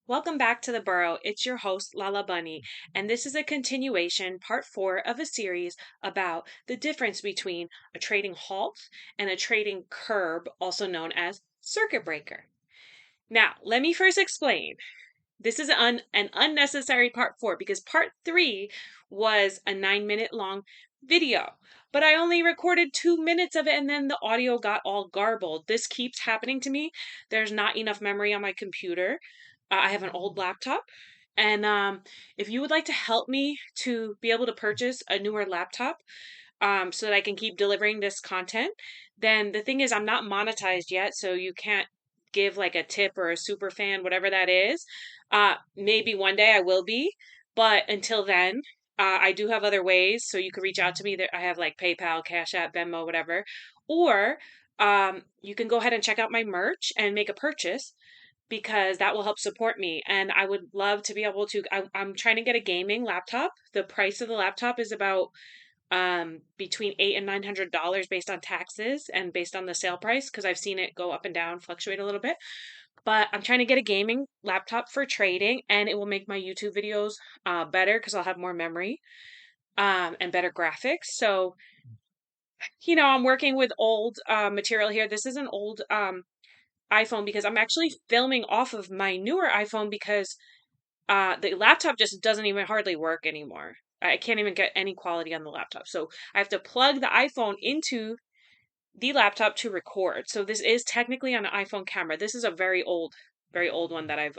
Welcome back to the Burrow. It's your host, Lala Bunny, and this is a continuation, part 4 of a series about the difference between a trading halt and a trading curb, also known as circuit breaker. Now, let me first explain. This is an unnecessary part 4 because part 3 was a 9-minute long video, but I only recorded 2 minutes of it and then the audio got all garbled. This keeps happening to me. There's not enough memory on my computer. I have an old laptop. And if you would like to help me to be able to purchase a newer laptop so that I can keep delivering this content, then the thing is, I'm not monetized yet, so you can't give like a tip or a super fan, whatever that is. Maybe one day I will be, but until then, I do have other ways. So you could reach out to me. That I have like PayPal, Cash App, Venmo, whatever. Or you can go ahead and check out my merch and make a purchase because that will help support me. And I would love to be able to. I'm trying to get a gaming laptop. The price of the laptop is about between $800 and $900 based on taxes and based on the sale price because I've seen it go up and down, fluctuate a little bit. But I'm trying to get a gaming laptop for trading, and it will make my YouTube videos better because I'll have more memory and better graphics. So, I'm working with old material here. This is an old iPhone because I'm actually filming off of my newer iPhone because the laptop just doesn't even hardly work anymore. I can't even get any quality on the laptop. So I have to plug the iPhone into the laptop to record. So this is technically on an iPhone camera. This is a very old one that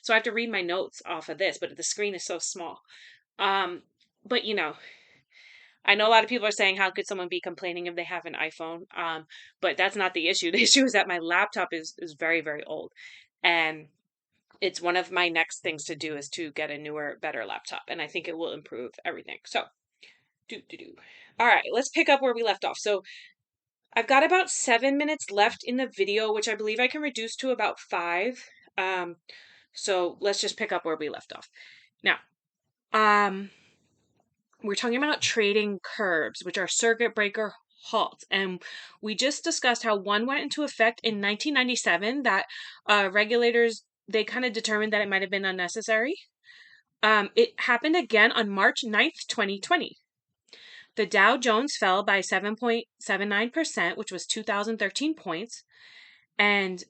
so I have to read my notes off of this, but the screen is so small. Um, but I know a lot of people are saying, how could someone be complaining if they have an iPhone? But that's not the issue. The issue is that my laptop is very, very old. And it's one of my next things to do is to get a newer, better laptop. And I think it will improve everything. So, do. All right, let's pick up where we left off. So I've got about 7 minutes left in the video, which I believe I can reduce to about 5. So let's just pick up where we left off. Now, we're talking about trading curbs, which are circuit breaker halts. And we just discussed how one went into effect in 1997 that regulators, they kind of determined that it might have been unnecessary. It happened again on March 9th, 2020. The Dow Jones fell by 7.79%, which was 2,013 points, and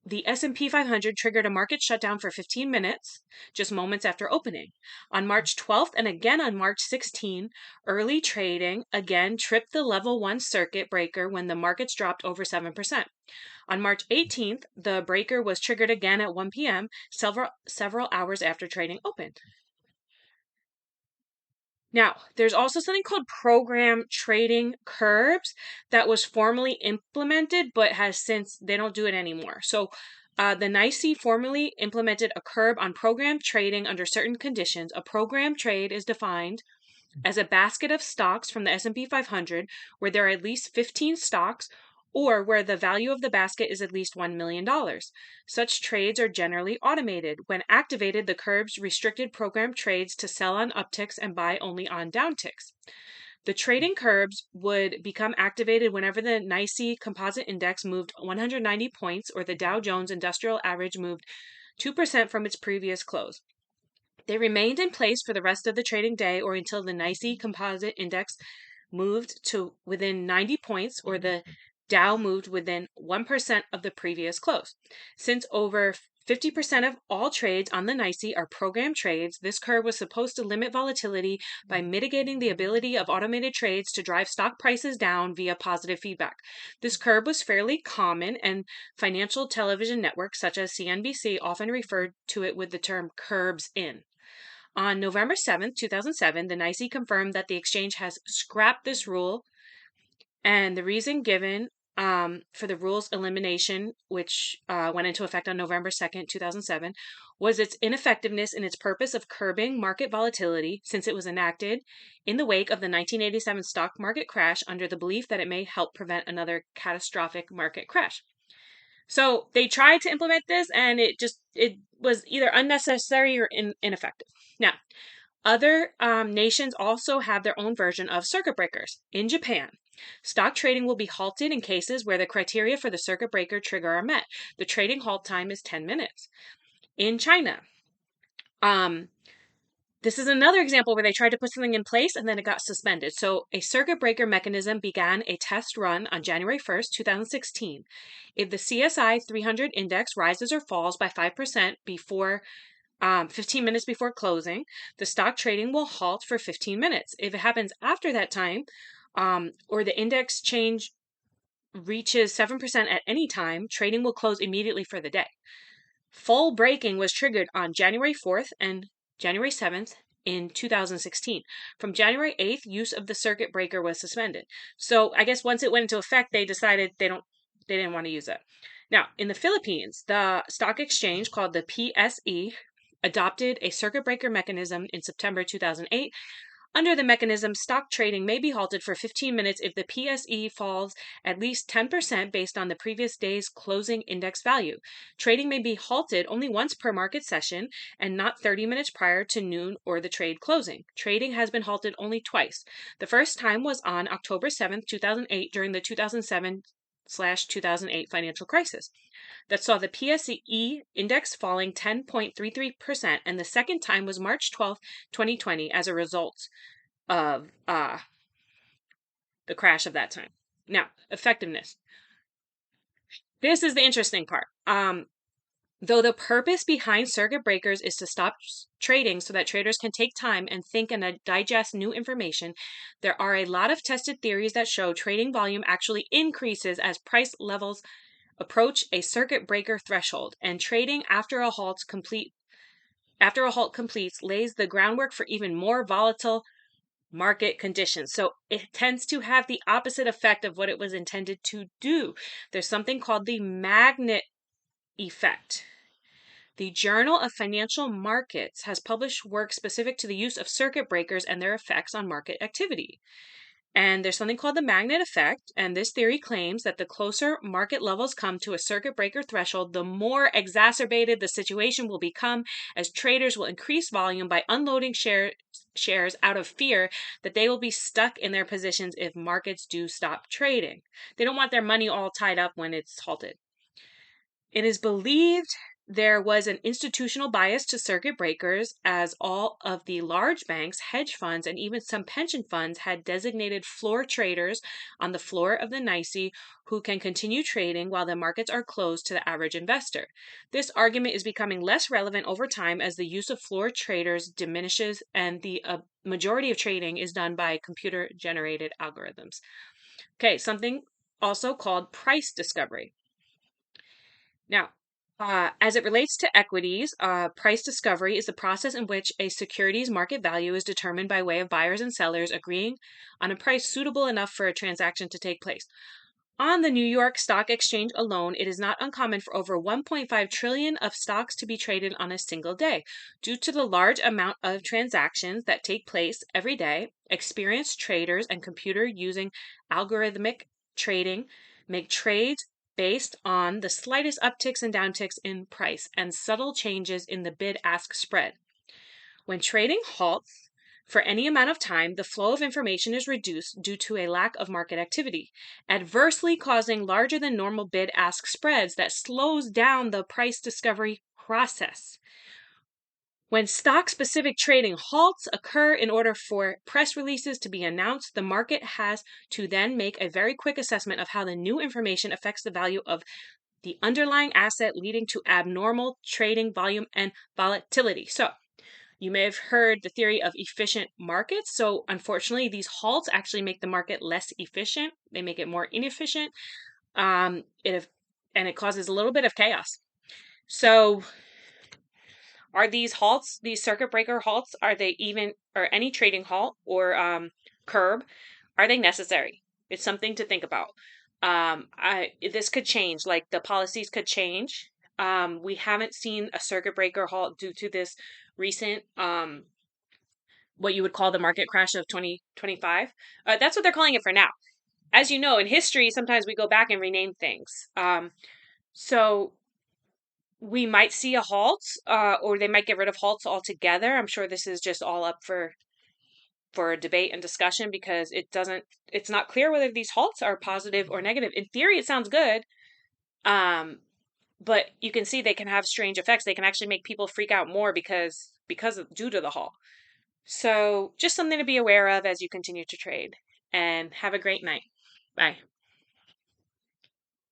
the S&P 500 triggered a market shutdown for 15 minutes, just moments after opening. On March 12th and again on March 16th, early trading again tripped the level 1 circuit breaker when the markets dropped over 7%. On March 18th, the breaker was triggered again at 1 p.m., several hours after trading opened. Now, there's also something called program trading curbs that was formally implemented, but has since, they don't do it anymore. So the NYSE formally implemented a curb on program trading under certain conditions. A program trade is defined as a basket of stocks from the S&P 500 where there are at least 15 stocks or where the value of the basket is at least $1 million. Such trades are generally automated. When activated, the curbs restricted program trades to sell on upticks and buy only on downticks. The trading curbs would become activated whenever the NYSE Composite Index moved 190 points or the Dow Jones Industrial Average moved 2% from its previous close. They remained in place for the rest of the trading day or until the NYSE Composite Index moved to within 90 points or the Dow moved within 1% of the previous close. Since over 50% of all trades on the NYSE are program trades, this curve was supposed to limit volatility by mitigating the ability of automated trades to drive stock prices down via positive feedback. This curve was fairly common, and financial television networks such as CNBC often referred to it with the term curbs in. On November 7th, 2007, the NYSE confirmed that the exchange has scrapped this rule, and the reason given for the rule's elimination, which went into effect on November 2nd, 2007, was its ineffectiveness in its purpose of curbing market volatility since it was enacted in the wake of the 1987 stock market crash under the belief that it may help prevent another catastrophic market crash. So they tried to implement this and it was either unnecessary or ineffective. Now, other nations also have their own version of circuit breakers. In Japan, stock trading will be halted in cases where the criteria for the circuit breaker trigger are met. The trading halt time is 10 minutes. in China. This is another example where they tried to put something in place and then it got suspended. So a circuit breaker mechanism began a test run on January 1st, 2016. If the CSI 300 index rises or falls by 5% before 15 minutes before closing, the stock trading will halt for 15 minutes. If it happens after that time, or the index change reaches 7% at any time, trading will close immediately for the day. Full breaking was triggered on January 4th and January 7th in 2016. From January 8th, use of the circuit breaker was suspended. So I guess once it went into effect, they decided they didn't want to use it. Now, in the Philippines, the stock exchange called the PSE adopted a circuit breaker mechanism in September 2008. Under the mechanism, stock trading may be halted for 15 minutes if the PSE falls at least 10% based on the previous day's closing index value. Trading may be halted only once per market session and not 30 minutes prior to noon or the trade closing. Trading has been halted only twice. The first time was on October 7th, 2008 during the 2007/2008 financial crisis that saw the PSE index falling 10.33%, and the second time was March 12th, 2020, as a result of the crash of that time. Now, effectiveness. This is the interesting part. Though the purpose behind circuit breakers is to stop trading so that traders can take time and think and digest new information, there are a lot of tested theories that show trading volume actually increases as price levels approach a circuit breaker threshold, and trading after a halt completes lays the groundwork for even more volatile market conditions. So it tends to have the opposite effect of what it was intended to do. There's something called the magnet effect. The Journal of Financial Markets has published work specific to the use of circuit breakers and their effects on market activity. And there's something called the magnet effect, and this theory claims that the closer market levels come to a circuit breaker threshold, the more exacerbated the situation will become, as traders will increase volume by unloading shares out of fear that they will be stuck in their positions if markets do stop trading. They don't want their money all tied up when it's halted. It is believed there was an institutional bias to circuit breakers, as all of the large banks, hedge funds, and even some pension funds had designated floor traders on the floor of the NYSE who can continue trading while the markets are closed to the average investor. This argument is becoming less relevant over time as the use of floor traders diminishes and the majority of trading is done by computer-generated algorithms. Okay, something also called price discovery. Now, as it relates to equities, price discovery is the process in which a security's market value is determined by way of buyers and sellers agreeing on a price suitable enough for a transaction to take place. On the New York Stock Exchange alone, it is not uncommon for over 1.5 trillion of stocks to be traded on a single day. Due to the large amount of transactions that take place every day, experienced traders and computer using algorithmic trading make trades based on the slightest upticks and downticks in price and subtle changes in the bid-ask spread. When trading halts for any amount of time, the flow of information is reduced due to a lack of market activity, adversely causing larger than normal bid-ask spreads that slows down the price discovery process. When stock-specific trading halts occur in order for press releases to be announced, the market has to then make a very quick assessment of how the new information affects the value of the underlying asset, leading to abnormal trading volume and volatility. So, you may have heard the theory of efficient markets. So, unfortunately, these halts actually make the market less efficient. They make it more inefficient. And it causes a little bit of chaos. So, are these halts, these circuit breaker halts, are they even, or any trading halt or curb, are they necessary? It's something to think about. This could change, like the policies could change. We haven't seen a circuit breaker halt due to this recent, what you would call the market crash of 2025. That's what they're calling it for now. As you know, in history, sometimes we go back and rename things. So we might see a halt, or they might get rid of halts altogether. I'm sure this is just all up for debate and discussion because it's not clear whether these halts are positive or negative. In theory, it sounds good. but you can see they can have strange effects. They can actually make people freak out more due to the halt. So just something to be aware of as you continue to trade. And have a great night. Bye.